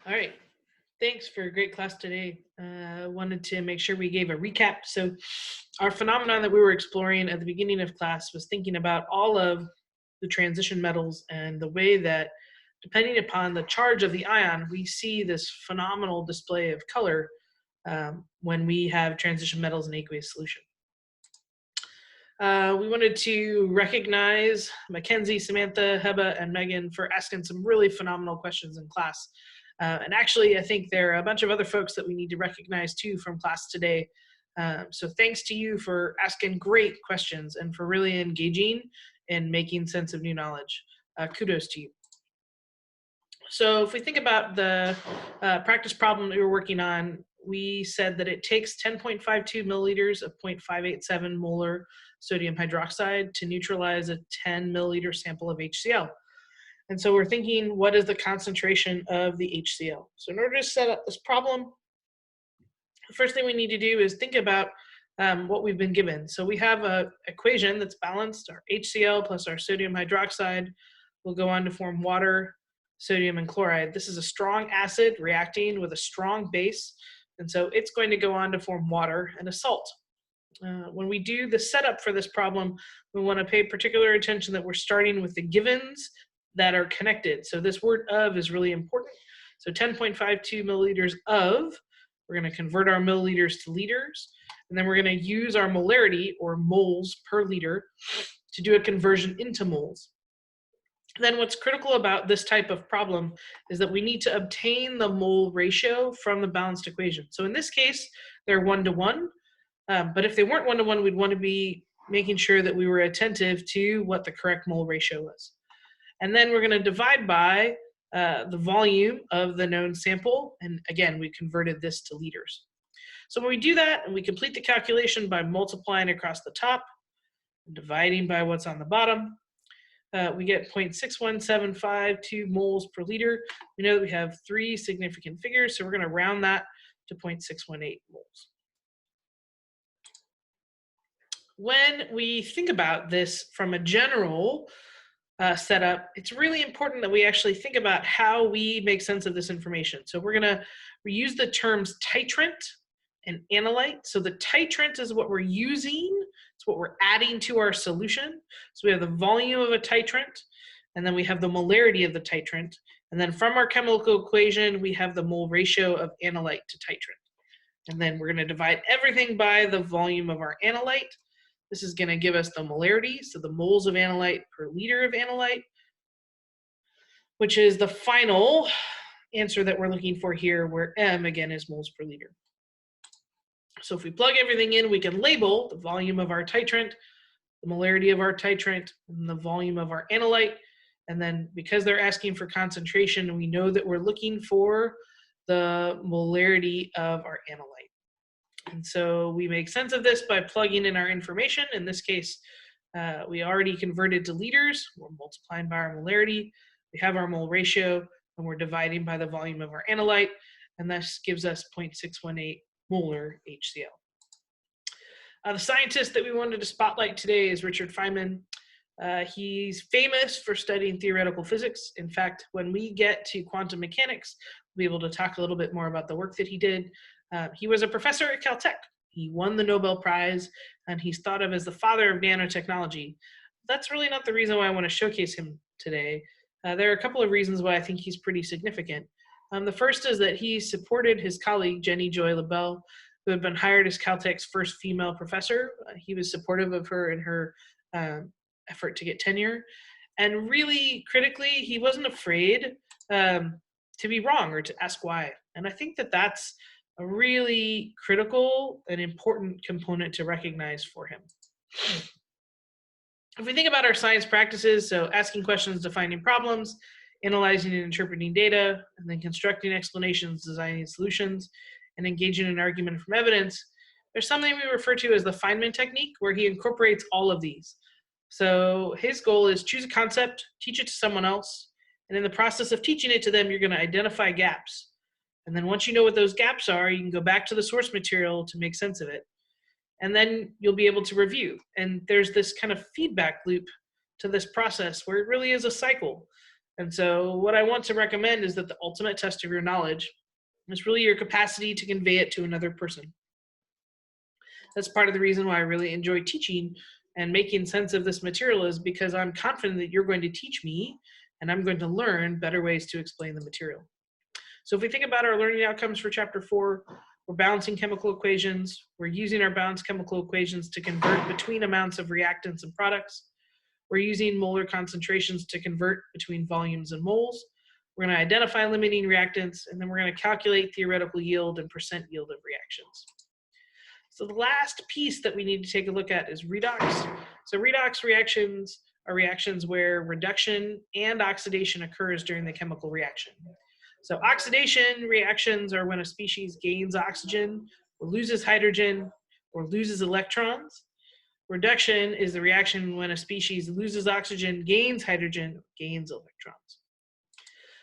All right. Thanks for a great class today. Wanted to make sure we gave a recap. So our phenomenon that we were exploring at the beginning of class was thinking about all of the transition metals and the way that depending upon the charge of the ion, we see this phenomenal display of color when we have transition metals in aqueous solution. We wanted to recognize Mackenzie, Samantha, Heba, and Megan for asking some really phenomenal questions in class. And actually, I think there are a bunch of other folks that we need to recognize too from class today. So thanks to you for asking great questions and for really engaging and making sense of new knowledge. Kudos to you. So if we think about the practice problem that we were working on, we said that it takes 10.52 milliliters of 0.587 molar sodium hydroxide to neutralize a 10 milliliter sample of HCl. And so we're thinking, what is the concentration of the HCl? So in order to set up this problem, the first thing we need to do is think about what we've been given. So we have an equation that's balanced. Our HCl plus our sodium hydroxide will go on to form water, sodium, and chloride. This is a strong acid reacting with a strong base. And so it's going to go on to form water and a salt. When we do the setup for this problem, we want to pay particular attention that we're starting with the givens that are connected. So this word of is really important. So 10.52 milliliters of, we're going to convert our milliliters to liters, and then we're going to use our molarity, or moles per liter, to do a conversion into moles. Then what's critical about this type of problem is that we need to obtain the mole ratio from the balanced equation. So in this case, they're 1-to-1, but if they weren't 1-to-1, we'd want to be making sure that we were attentive to what the correct mole ratio was. And then we're going to divide by the volume of the known sample. And again, we converted this to liters. So when we do that and we complete the calculation by multiplying across the top, and dividing by what's on the bottom, we get 0.6175 moles per liter. We know that we have 3 significant figures, so we're going to round that to 0.618 moles. When we think about this from a general setup, it's really important that we actually think about how we make sense of this information. So we're going to use the terms titrant and analyte. So the titrant is what we're using. It's what we're adding to our solution. So we have the volume of a titrant, and then we have the molarity of the titrant. And then from our chemical equation, we have the mole ratio of analyte to titrant. And then we're going to divide everything by the volume of our analyte. This is going to give us the molarity, so the moles of analyte per liter of analyte, which is the final answer that we're looking for here, where M, again, is moles per liter. So if we plug everything in, we can label the volume of our titrant, the molarity of our titrant, and the volume of our analyte. And then because they're asking for concentration, we know that we're looking for the molarity of our analyte. And so we make sense of this by plugging in our information. In this case, we already converted to liters. We're multiplying by our molarity. We have our mole ratio, and we're dividing by the volume of our analyte. And this gives us 0.618 molar HCl. The scientist that we wanted to spotlight today is Richard Feynman. He's famous for studying theoretical physics. In fact, when we get to quantum mechanics, we'll be able to talk a little bit more about the work that he did. He was a professor at Caltech. He won the Nobel Prize, and he's thought of as the father of nanotechnology. That's really not the reason why I want to showcase him today. There are a couple of reasons why I think he's pretty significant. The first is that he supported his colleague, Jenny Joy LaBelle, who had been hired as Caltech's first female professor. He was supportive of her in her effort to get tenure. And really critically, he wasn't afraid to be wrong or to ask why. And I think that that's a really critical and important component to recognize for him. If we think about our science practices, so asking questions, defining problems, analyzing and interpreting data, and then constructing explanations, designing solutions, and engaging in argument from evidence, there's something we refer to as the Feynman technique, where he incorporates all of these. So his goal is choose a concept, teach it to someone else, and in the process of teaching it to them, you're going to identify gaps. And then once you know what those gaps are, you can go back to the source material to make sense of it. And then you'll be able to review. And there's this kind of feedback loop to this process where it really is a cycle. And so what I want to recommend is that the ultimate test of your knowledge is really your capacity to convey it to another person. That's part of the reason why I really enjoy teaching and making sense of this material, is because I'm confident that you're going to teach me and I'm going to learn better ways to explain the material. So if we think about our learning outcomes for chapter 4, we're balancing chemical equations. We're using our balanced chemical equations to convert between amounts of reactants and products. We're using molar concentrations to convert between volumes and moles. We're going to identify limiting reactants, and then we're going to calculate theoretical yield and percent yield of reactions. So the last piece that we need to take a look at is redox. So redox reactions are reactions where reduction and oxidation occurs during the chemical reaction. So oxidation reactions are when a species gains oxygen or loses hydrogen or loses electrons. Reduction is the reaction when a species loses oxygen, gains hydrogen, gains electrons.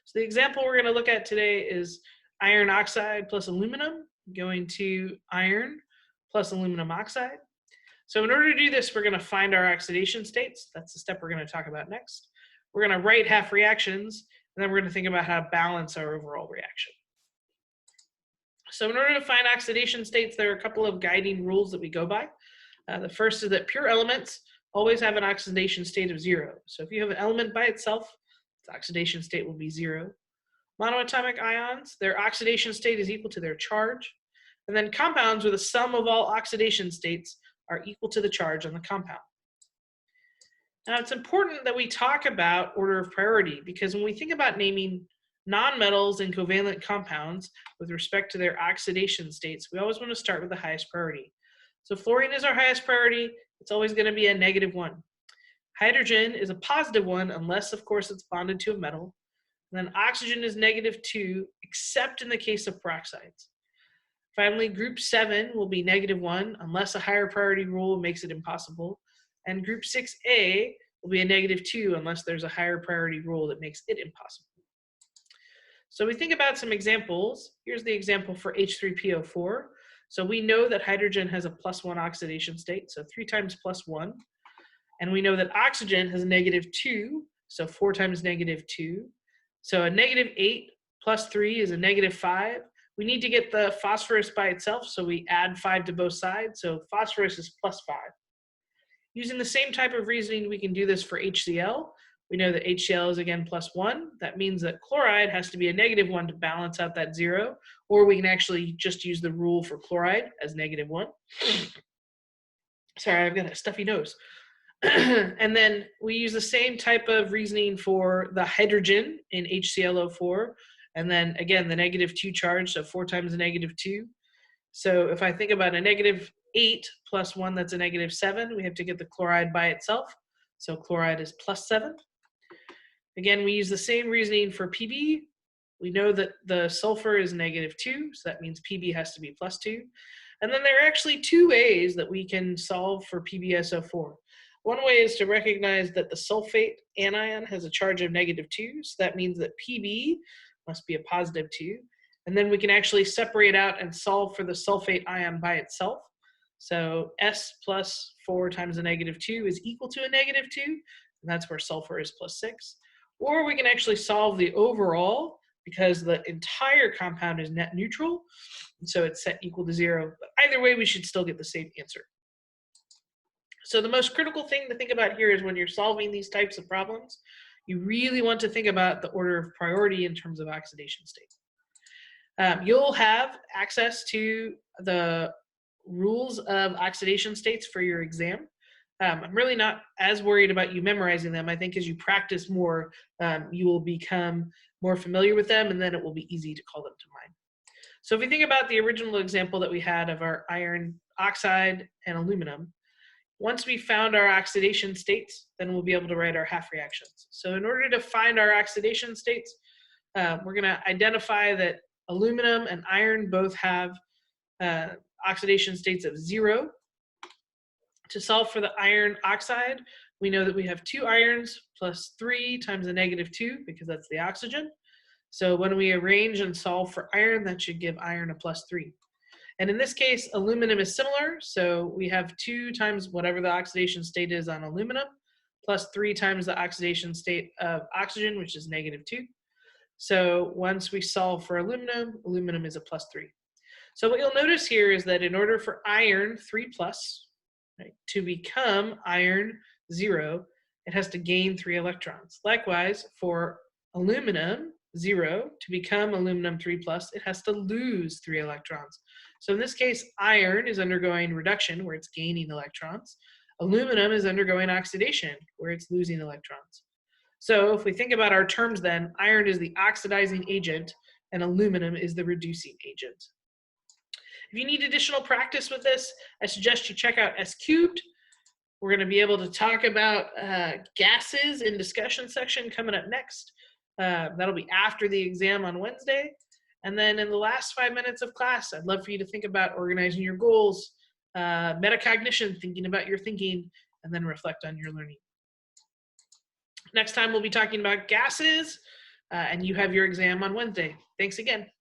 So the example we're going to look at today is iron oxide plus aluminum going to iron plus aluminum oxide. So in order to do this, we're going to find our oxidation states. That's the step we're going to talk about next. We're going to write half reactions, and then we're going to think about how to balance our overall reaction. So in order to find oxidation states, there are a couple of guiding rules that we go by. The first is that pure elements always have an oxidation state of 0. So if you have an element by itself, its oxidation state will be 0. Monoatomic ions, their oxidation state is equal to their charge. And then compounds, where the sum of all oxidation states are equal to the charge on the compound. Now, it's important that we talk about order of priority, because when we think about naming nonmetals and covalent compounds with respect to their oxidation states, we always want to start with the highest priority. So fluorine is our highest priority. It's always going to be a -1. Hydrogen is a +1, unless, of course, it's bonded to a metal. And then oxygen is -2, except in the case of peroxides. Finally, group 7 will be -1, unless a higher priority rule makes it impossible. And group 6A will be a -2, unless there's a higher priority rule that makes it impossible. So we think about some examples. Here's the example for H3PO4. So we know that hydrogen has a +1 oxidation state, so 3 times +1. And we know that oxygen has a -2, so 4 times -2. So a -8 plus 3 is a -5. We need to get the phosphorus by itself, so we add 5 to both sides. So phosphorus is +5. Using the same type of reasoning, we can do this for HCl. We know that HCl is again +1. That means that chloride has to be a -1 to balance out that 0, or we can actually just use the rule for chloride as -1. Sorry, I've got a stuffy nose. And then we use the same type of reasoning for the hydrogen in HClO4. And then again, the -2 charge, so 4 times the -2. So if I think about a -8 plus 1, that's a -7. We have to get the chloride by itself. So chloride is +7. Again, we use the same reasoning for Pb. We know that the sulfur is -2, so that means Pb has to be +2. And then there are actually 2 ways that we can solve for PbSO4. One way is to recognize that the sulfate anion has a charge of -2, so that means that Pb must be a +2. And then we can actually separate out and solve for the sulfate ion by itself. So S plus 4 times the -2 is equal to a -2, and that's where sulfur is +6. Or we can actually solve the overall, because the entire compound is net neutral, and so it's set equal to 0. But either way, we should still get the same answer. So the most critical thing to think about here is when you're solving these types of problems, you really want to think about the order of priority in terms of oxidation state. You'll have access to the rules of oxidation states for your exam. I'm really not as worried about you memorizing them. I think as you practice more, you will become more familiar with them, and then it will be easy to call them to mind. So if we think about the original example that we had of our iron oxide and aluminum, once we found our oxidation states, then we'll be able to write our half reactions. So in order to find our oxidation states, we're going to identify that aluminum and iron both have oxidation states of 0. To solve for the iron oxide, we know that we have 2 irons plus 3 times the -2, because that's the oxygen. So when we arrange and solve for iron, that should give iron a +3. And in this case, aluminum is similar. So we have 2 times whatever the oxidation state is on aluminum plus 3 times the oxidation state of oxygen, which is -2. So once we solve for aluminum, aluminum is a plus 3. So what you'll notice here is that in order for iron 3 plus, right, to become iron 0, it has to gain 3 electrons. Likewise, for aluminum 0 to become aluminum 3 plus, it has to lose 3 electrons. So in this case, iron is undergoing reduction, where it's gaining electrons. Aluminum is undergoing oxidation, where it's losing electrons. So if we think about our terms then, iron is the oxidizing agent and aluminum is the reducing agent. If you need additional practice with this, I suggest you check out S cubed. We're going to be able to talk about gases in discussion section coming up next. That'll be after the exam on Wednesday. And then in the last 5 minutes of class, I'd love for you to think about organizing your goals, metacognition, thinking about your thinking, and then reflect on your learning. Next time we'll be talking about gases, and you have your exam on Wednesday. Thanks again.